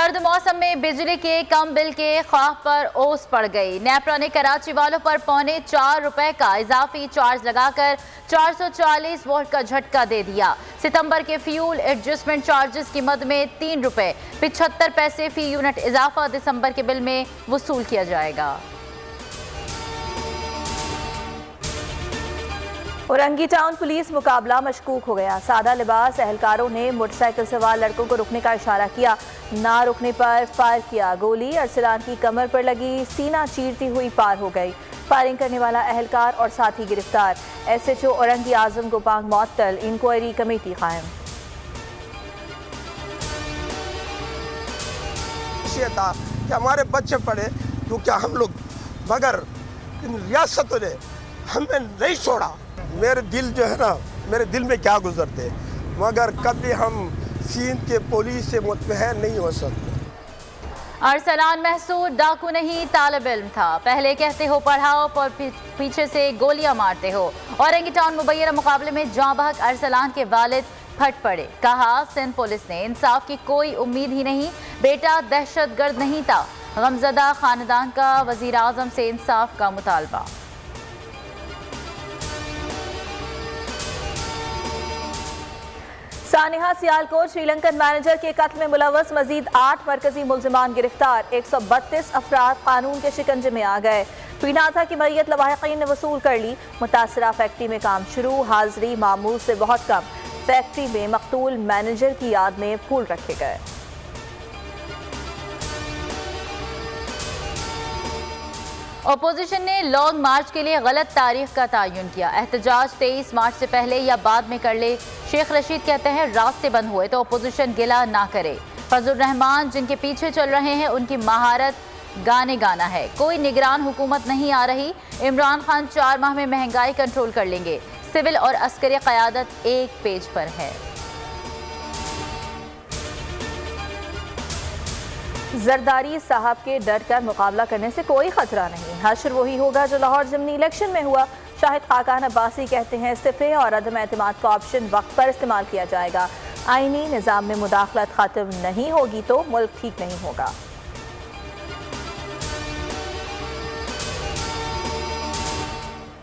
सर्द मौसम में बिजली के कम बिल के खौफ पर ओस पड़ गई। नेपरा ने कराची वालों पर ₹4.25 का इजाफी चार्ज लगाकर 440 वोल्ट का झटका दे दिया। सितंबर के फ्यूल एडजस्टमेंट चार्जेस की मद में ₹3.75 फी यूनिट इजाफा दिसंबर के बिल में वसूल किया जाएगा। औरंगी टाउन पुलिस मुकाबला मशकूक हो गया। सादा लिबास एहलकारों ने मोटरसाइकिल सवार लड़कों को रुकने का इशारा किया, ना रुकने पर फायर किया। गोली अरसलान की कमर पर लगी, सीना चीरती हुई पार हो गई। फायरिंग करने वाला एहलकार और साथी गिरफ्तार। SHO औरंगी आजम गोपांग मुअत्तल, इंक्वायरी कमेटी कायम। था कि हमारे बच्चे पढ़े तो क्या हम लोग, मगर इन रियासतों ने हमें नहीं छोड़ा। मेरे दिल जो है ना, मेरे दिल में क्या गुजरते, मगर कभी हम सिंध के पुलिस से मुतमईन नहीं हो सकते। अरसलान महसूद डाकू नहीं तालिब इल्म था। पहले कहते हो पढ़ाओ और पीछे से गोलियां मारते हो। औरंगी टाउन मुबैना मुकाबले में जाँ बहक अरसलान के वालिद फट पड़े। कहा सिंध पुलिस ने इंसाफ की कोई उम्मीद ही नहीं, बेटा दहशतगर्द नहीं था। गमजदा खानदान का वजीर आजम से इंसाफ का मुतालबा। सानिहा सियालकोट श्रीलंकन मैनेजर के कत्ल में मुलव्वस मजीद 8 मरकजी मुल्जिमान गिरफ्तार। 132 अफराद कानून के शिकंजे में आ गए। पीनाथा की मैयत लवाहिकीन ने वसूल कर ली। मुतासरा फैक्ट्री में काम शुरू, हाजिरी मामूल से बहुत कम। फैक्ट्री में मकतूल मैनेजर की याद में फूल रखे गए। अपोजिशन ने लॉन्ग मार्च के लिए गलत तारीख का तयन किया। एहतजाज 23 मार्च से पहले या बाद में कर ले। शेख रशीद कहते हैं रास्ते बंद हुए तो अपोजिशन गिला ना करे। फजलुर रहमान जिनके पीछे चल रहे हैं उनकी महारत गाने गाना है। कोई निगरान हुकूमत नहीं आ रही। इमरान खान 4 माह में महंगाई कंट्रोल कर लेंगे। सिविल और अस्करी क़यादत एक पेज पर है। जरदारी साहब के डट कर मुकाबला करने से कोई खतरा नहीं। हश्र वही होगा जो लाहौर ज़िमनी इलेक्शन में हुआ। शाहिद खाकान अब्बासी कहते हैं इस्तीफे और अदम एतमाद का ऑप्शन वक्त पर इस्तेमाल किया जाएगा। आईनी निज़ाम में मुदाखलत खत्म नहीं होगी तो मुल्क ठीक नहीं होगा।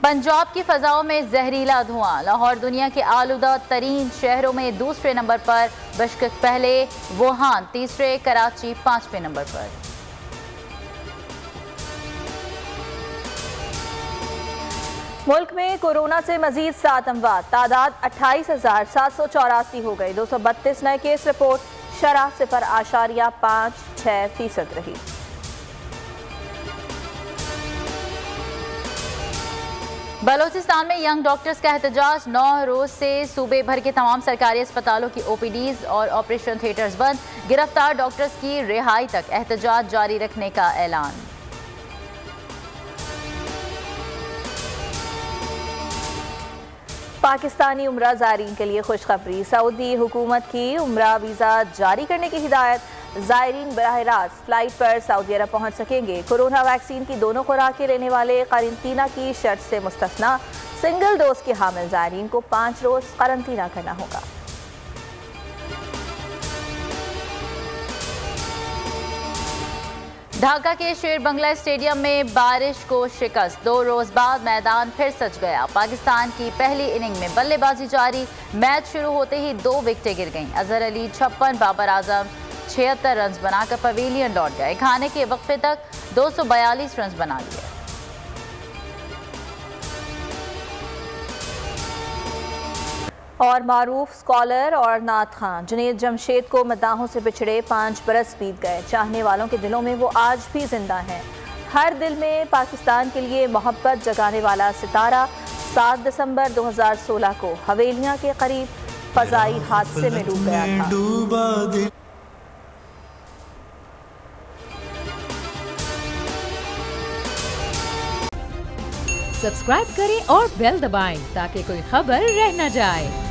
पंजाब की फजाओं में जहरीला धुआं। लाहौर दुनिया के आलूदा तरीन शहरों में दूसरे नंबर पर, बिश्केक पहले, वुहान तीसरे, कराची 5वें नंबर पर। मुल्क में कोरोना से मजीद 7 अमवात। तादाद 28,784 हो गई। 232 नए केस रिपोर्ट। शरह 0.56% रही। बलोचिस्तान में यंग डॉक्टर्स का एहतजाज। 9 रोज से सूबे भर के तमाम सरकारी अस्पतालों की OPDs और ऑपरेशन थिएटर्स बंद। गिरफ्तार डॉक्टर्स की रिहाई तक एहतजाज जारी रखने का ऐलान। पाकिस्तानी उम्रा ज़ायरीन के लिए खुशखबरी। सऊदी हुकूमत की उम्रा वीज़ा जारी करने की हिदायत। ज़ायरीन बराह रास्त फ्लाइट पर सऊदी अरब पहुँच सकेंगे। कोरोना वैक्सीन की दोनों खुराकें लेने वाले क्वारंटीना की शर्त से मुस्तस्ना। सिंगल डोज के हामिल ज़ायरीन को 5 रोज़ क्वारंटीना करना होगा। ढाका के शेर बंगला स्टेडियम में बारिश को शिकस्त। 2 रोज बाद मैदान फिर सज गया। पाकिस्तान की पहली इनिंग में बल्लेबाजी जारी। मैच शुरू होते ही 2 विकेटें गिर गईं। अजहर अली 56, बाबर आजम 76 रन बनाकर पवेलियन लौट गए। खाने के वक्फे तक 242 रन बना लिए। और मारूफ स्कॉलर और नात खां जुनेद जमशेद को मद्दाहों से बिछड़े 5 बरस बीत गए। चाहने वालों के दिलों में वो आज भी जिंदा हैं। हर दिल में पाकिस्तान के लिए मोहब्बत जगाने वाला सितारा 7 दिसंबर 2016 को हवेलियां के करीब फजाई हादसे में डूब गया था। सब्सक्राइब करें और बेल दबाएं ताकि कोई खबर रह न जाए।